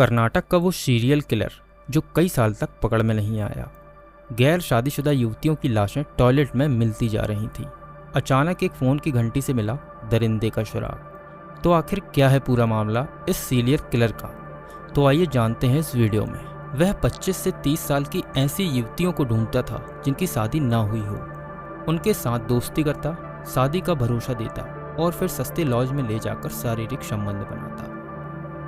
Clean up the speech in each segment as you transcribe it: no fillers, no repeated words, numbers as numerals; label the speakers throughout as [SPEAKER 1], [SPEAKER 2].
[SPEAKER 1] कर्नाटक का वो serial killer जो कई साल तक पकड़ में नहीं आया। गैर शादीशुदा युवतियों की लाशें टॉयलेट में मिलती जा रही थीं। अचानक एक फ़ोन की घंटी से मिला दरिंदे का सुराग। तो आखिर क्या है पूरा मामला इस सीरियल किलर का, तो आइए जानते हैं इस वीडियो में। वह 25 से 30 साल की ऐसी युवतियों को ढूंढता था जिनकी शादी ना हुई हो, उनके साथ दोस्ती करता, शादी का भरोसा देता और फिर सस्ते लॉज में ले जाकर शारीरिक संबंध बनाता।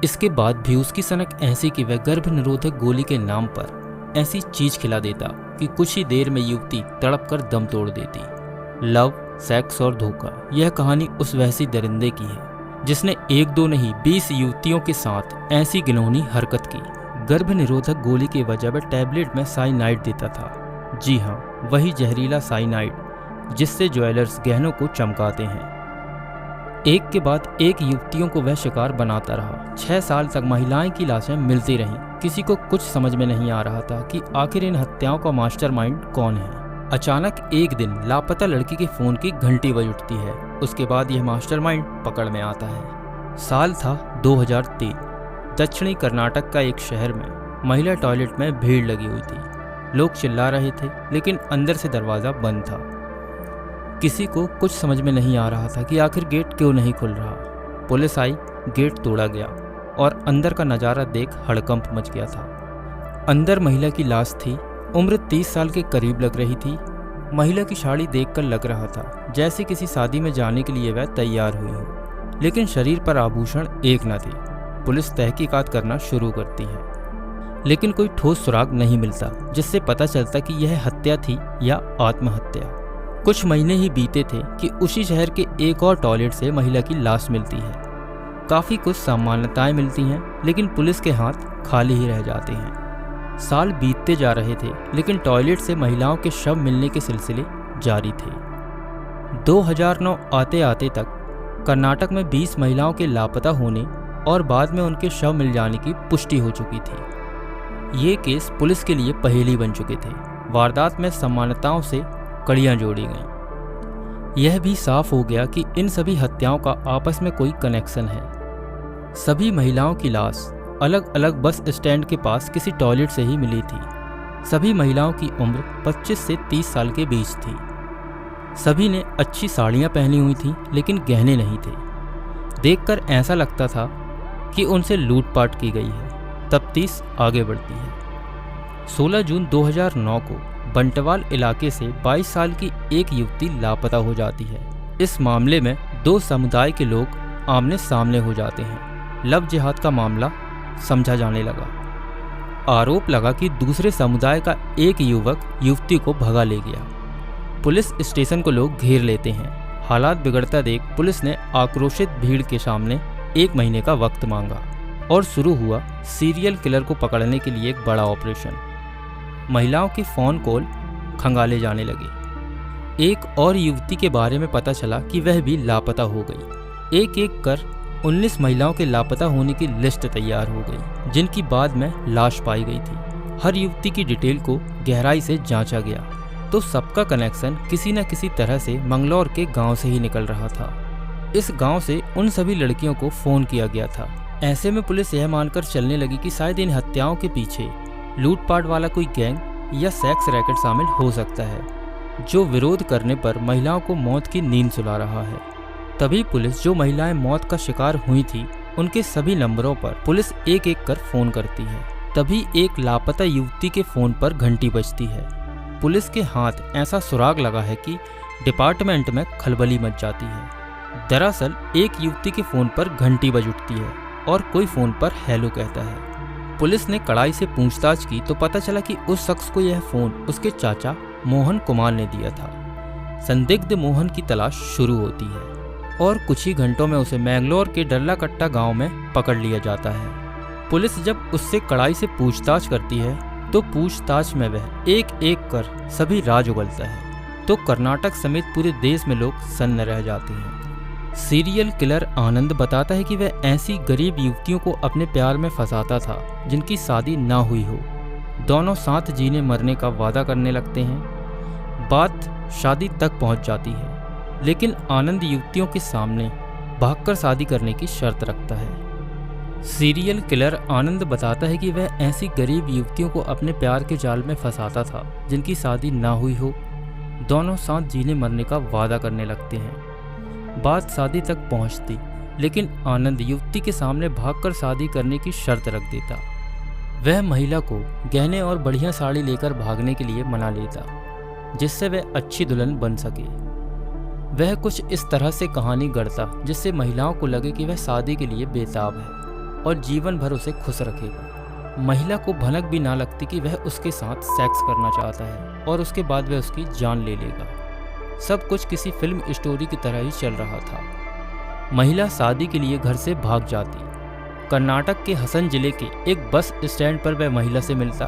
[SPEAKER 1] इसके बाद भी उसकी सनक ऐसी कि वह गर्भ निरोधक गोली के नाम पर ऐसी चीज खिला देता कि कुछ ही देर में युवती तड़प कर दम तोड़ देती। लव, सेक्स और धोखा, यह कहानी उस वैसी दरिंदे की है जिसने एक दो नहीं 20 युवतियों के साथ ऐसी घिनौनी हरकत की। गर्भ निरोधक गोली के वजह वह टैबलेट में साइनाइड देता था। जी हाँ, वही जहरीला साइनाइड जिससे ज्वेलर्स गहनों को चमकाते हैं। एक के बाद एक युवतियों को वह शिकार बनाता रहा। 6 साल तक महिलाएं की लाशें मिलती रहीं। किसी को कुछ समझ में नहीं आ रहा था कि आखिर इन हत्याओं का मास्टरमाइंड कौन है। अचानक एक दिन लापता लड़की के फोन की घंटी बज उठती है। उसके बाद यह मास्टरमाइंड पकड़ में आता है। साल था 2003। दक्षिणी कर्नाटक का एक शहर में महिला टॉयलेट में भीड़ लगी हुई थी। लोग चिल्ला रहे थे लेकिन अंदर से दरवाज़ा बंद था। किसी को कुछ समझ में नहीं आ रहा था कि आखिर गेट क्यों नहीं खुल रहा। पुलिस आई, गेट तोड़ा गया और अंदर का नज़ारा देख हड़कंप मच गया था। अंदर महिला की लाश थी। उम्र 30 साल के करीब लग रही थी। महिला की साड़ी देखकर लग रहा था जैसे किसी शादी में जाने के लिए वह तैयार हुई हो, लेकिन शरीर पर आभूषण एक न थे। पुलिस तहकीकात करना शुरू करती है लेकिन कोई ठोस सुराग नहीं मिलता जिससे पता चलता कि यह हत्या थी या आत्महत्या। कुछ महीने ही बीते थे कि उसी शहर के एक और टॉयलेट से महिला की लाश मिलती है। काफ़ी कुछ सामान्यताएं मिलती हैं लेकिन पुलिस के हाथ खाली ही रह जाते हैं। साल बीतते जा रहे थे लेकिन टॉयलेट से महिलाओं के शव मिलने के सिलसिले जारी थे। 2009 आते आते तक कर्नाटक में 20 महिलाओं के लापता होने और बाद में उनके शव मिल जाने की पुष्टि हो चुकी थी। ये केस पुलिस के लिए पहेली बन चुके थे। वारदात में समानताओं से कड़ियां जोड़ी गईं। यह भी साफ हो गया कि इन सभी हत्याओं का आपस में कोई कनेक्शन है। सभी महिलाओं की लाश अलग अलग बस स्टैंड के पास किसी टॉयलेट से ही मिली थी। सभी महिलाओं की उम्र 25 से 30 साल के बीच थी। सभी ने अच्छी साड़ियां पहनी हुई थीं लेकिन गहने नहीं थे। देखकर ऐसा लगता था कि उनसे लूटपाट की गई है। तफ्तीश आगे बढ़ती है। 16 जून 2009 को बंटवाल इलाके से 22 साल की एक युवती लापता हो जाती है। इस मामले में 2 समुदाय के लोग आमने सामने हो जाते हैं। लव जिहाद का मामला समझा जाने लगा। आरोप लगा कि दूसरे समुदाय का एक युवक युवती को भगा ले गया। पुलिस स्टेशन को लोग घेर लेते हैं। हालात बिगड़ता देख पुलिस ने आक्रोशित भीड़ के सामने 1 महीने का वक्त मांगा और शुरू हुआ सीरियल किलर को पकड़ने के लिए एक बड़ा ऑपरेशन। महिलाओं के फ़ोन कॉल खंगाले जाने लगे। एक और युवती के बारे में पता चला कि वह भी लापता हो गई। एक एक कर 19 महिलाओं के लापता होने की लिस्ट तैयार हो गई जिनकी बाद में लाश पाई गई थी। हर युवती की डिटेल को गहराई से जांचा गया तो सबका कनेक्शन किसी न किसी तरह से मंगलौर के गांव से ही निकल रहा था। इस गांव से उन सभी लड़कियों को फ़ोन किया गया था। ऐसे में पुलिस यह मानकर चलने लगी कि शायद इन हत्याओं के पीछे लूटपाट वाला कोई गैंग या सेक्स रैकेट शामिल हो सकता है जो विरोध करने पर महिलाओं को मौत की नींद सुला रहा है। तभी पुलिस जो महिलाएं मौत का शिकार हुई थी उनके सभी नंबरों पर पुलिस एक एक कर फ़ोन करती है। तभी एक लापता युवती के फ़ोन पर घंटी बजती है। पुलिस के हाथ ऐसा सुराग लगा है कि डिपार्टमेंट में खलबली मच जाती है। दरअसल एक युवती के फ़ोन पर घंटी बज उठती है और कोई फ़ोन पर हेलो कहता है। पुलिस ने कड़ाई से पूछताछ की तो पता चला कि उस शख्स को यह फ़ोन उसके चाचा मोहन कुमार ने दिया था। संदिग्ध मोहन की तलाश शुरू होती है और कुछ ही घंटों में उसे मैंगलोर के डल्लाकट्टा गांव में पकड़ लिया जाता है। पुलिस जब उससे कड़ाई से पूछताछ करती है तो पूछताछ में वह एक एक कर सभी राज उगलता है तो कर्नाटक समेत पूरे देश में लोग सन्न रह जाते हैं। सीरियल किलर आनंद बताता है कि वह ऐसी गरीब युवतियों को अपने प्यार में फंसाता था जिनकी शादी ना हुई हो। दोनों साथ जीने मरने का वादा करने लगते हैं। बात शादी तक पहुंच जाती है लेकिन आनंद युवतियों के सामने भागकर शादी करने की शर्त रखता है। सीरियल किलर आनंद बताता है कि वह ऐसी गरीब युवतियों को अपने प्यार के जाल में फंसाता था जिनकी शादी ना हुई हो। दोनों साथ जीने मरने का वादा करने लगते हैं। बात शादी तक पहुंचती, लेकिन आनंद युवती के सामने भागकर शादी करने की शर्त रख देता। वह महिला को गहने और बढ़िया साड़ी लेकर भागने के लिए मना लेता, जिससे वह अच्छी दुल्हन बन सके। वह कुछ इस तरह से कहानी गढ़ता जिससे महिलाओं को लगे कि वह शादी के लिए बेताब है और जीवन भर उसे खुश रखेगा। महिला को भनक भी ना लगती कि वह उसके साथ सेक्स करना चाहता है और उसके बाद वह उसकी जान ले लेगा। सब कुछ किसी फिल्म स्टोरी की तरह ही चल रहा था। महिला शादी के लिए घर से भाग जाती। कर्नाटक के हसन जिले के एक बस स्टैंड पर वह महिला से मिलता।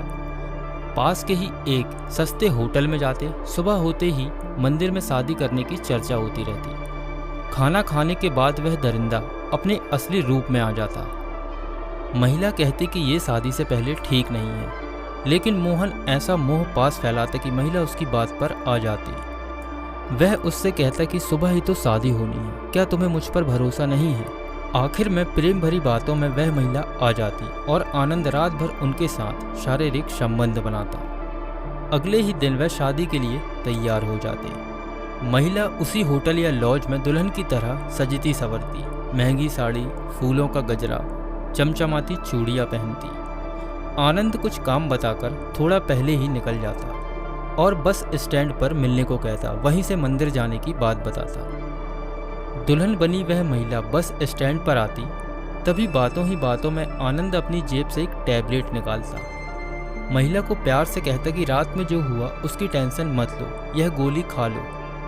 [SPEAKER 1] पास के ही एक सस्ते होटल में जाते। सुबह होते ही मंदिर में शादी करने की चर्चा होती रहती। खाना खाने के बाद वह दरिंदा अपने असली रूप में आ जाता। महिला कहती कि ये शादी से पहले ठीक नहीं है, लेकिन मोहन ऐसा मोह पास फैलाता कि महिला उसकी बात पर आ जाती। वह उससे कहता कि सुबह ही तो शादी होनी है, क्या तुम्हें मुझ पर भरोसा नहीं है। आखिर में प्रेम भरी बातों में वह महिला आ जाती और आनंद रात भर उनके साथ शारीरिक संबंध बनाता। अगले ही दिन वह शादी के लिए तैयार हो जाते। महिला उसी होटल या लॉज में दुल्हन की तरह सजती संवरती, महंगी साड़ी, फूलों का गजरा, चमचमाती चूड़ियाँ पहनती। आनंद कुछ काम बताकर थोड़ा पहले ही निकल जाता और बस स्टैंड पर मिलने को कहता, वहीं से मंदिर जाने की बात बताता। दुल्हन बनी वह महिला बस स्टैंड पर आती, तभी बातों ही बातों में आनंद अपनी जेब से एक टैबलेट निकालता। महिला को प्यार से कहता कि रात में जो हुआ उसकी टेंशन मत लो, यह गोली खा लो।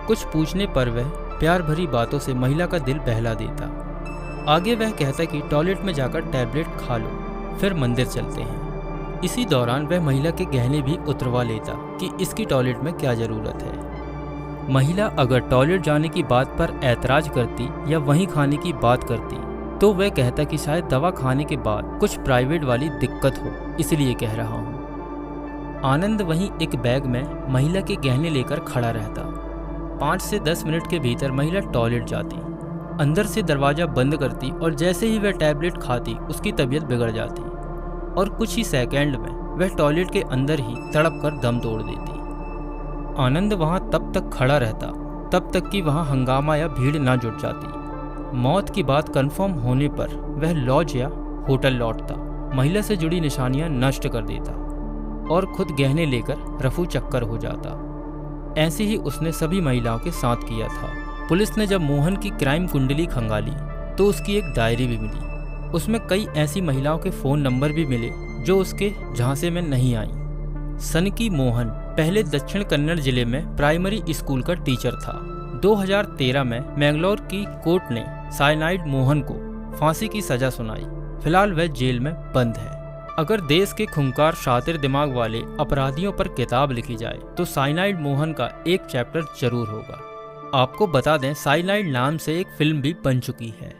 [SPEAKER 1] कुछ पूछने पर वह प्यार भरी बातों से महिला का दिल बहला देता। आगे वह कहता कि टॉयलेट में जाकर टैबलेट खा लो, फिर मंदिर चलते हैं। इसी दौरान वह महिला के गहने भी उतरवा लेता कि इसकी टॉयलेट में क्या ज़रूरत है। महिला अगर टॉयलेट जाने की बात पर ऐतराज़ करती या वहीं खाने की बात करती तो वह कहता कि शायद दवा खाने के बाद कुछ प्राइवेट वाली दिक्कत हो, इसलिए कह रहा हूँ। आनंद वहीं एक बैग में महिला के गहने लेकर खड़ा रहता। 5 से 10 मिनट के भीतर महिला टॉयलेट जाती, अंदर से दरवाज़ा बंद करती और जैसे ही वह टैबलेट खाती उसकी तबीयत बिगड़ जाती और कुछ ही सेकंड में वह टॉयलेट के अंदर ही तड़प कर दम तोड़ देती। आनंद वहां तब तक खड़ा रहता तब तक कि वहां हंगामा या भीड़ ना जुट जाती। मौत की बात कंफर्म होने पर वह लॉज या होटल लौटता, महिला से जुड़ी निशानियां नष्ट कर देता और खुद गहने लेकर रफू चक्कर हो जाता। ऐसे ही उसने सभी महिलाओं के साथ किया था। पुलिस ने जब मोहन की क्राइम कुंडली खंगाली तो उसकी एक डायरी भी मिली। उसमें कई ऐसी महिलाओं के फ़ोन नंबर भी मिले जो उसके झांसे में नहीं आई। सनकी मोहन पहले दक्षिण कन्नड़ जिले में प्राइमरी स्कूल का टीचर था। 2013 में मैंगलोर की कोर्ट ने साइनाइड मोहन को फांसी की सजा सुनाई। फिलहाल वह जेल में बंद है। अगर देश के खूंखार शातिर दिमाग वाले अपराधियों पर किताब लिखी जाए तो साइनाइड मोहन का एक चैप्टर जरूर होगा। आपको बता दें, साइनाइड नाम से एक फिल्म भी बन चुकी है।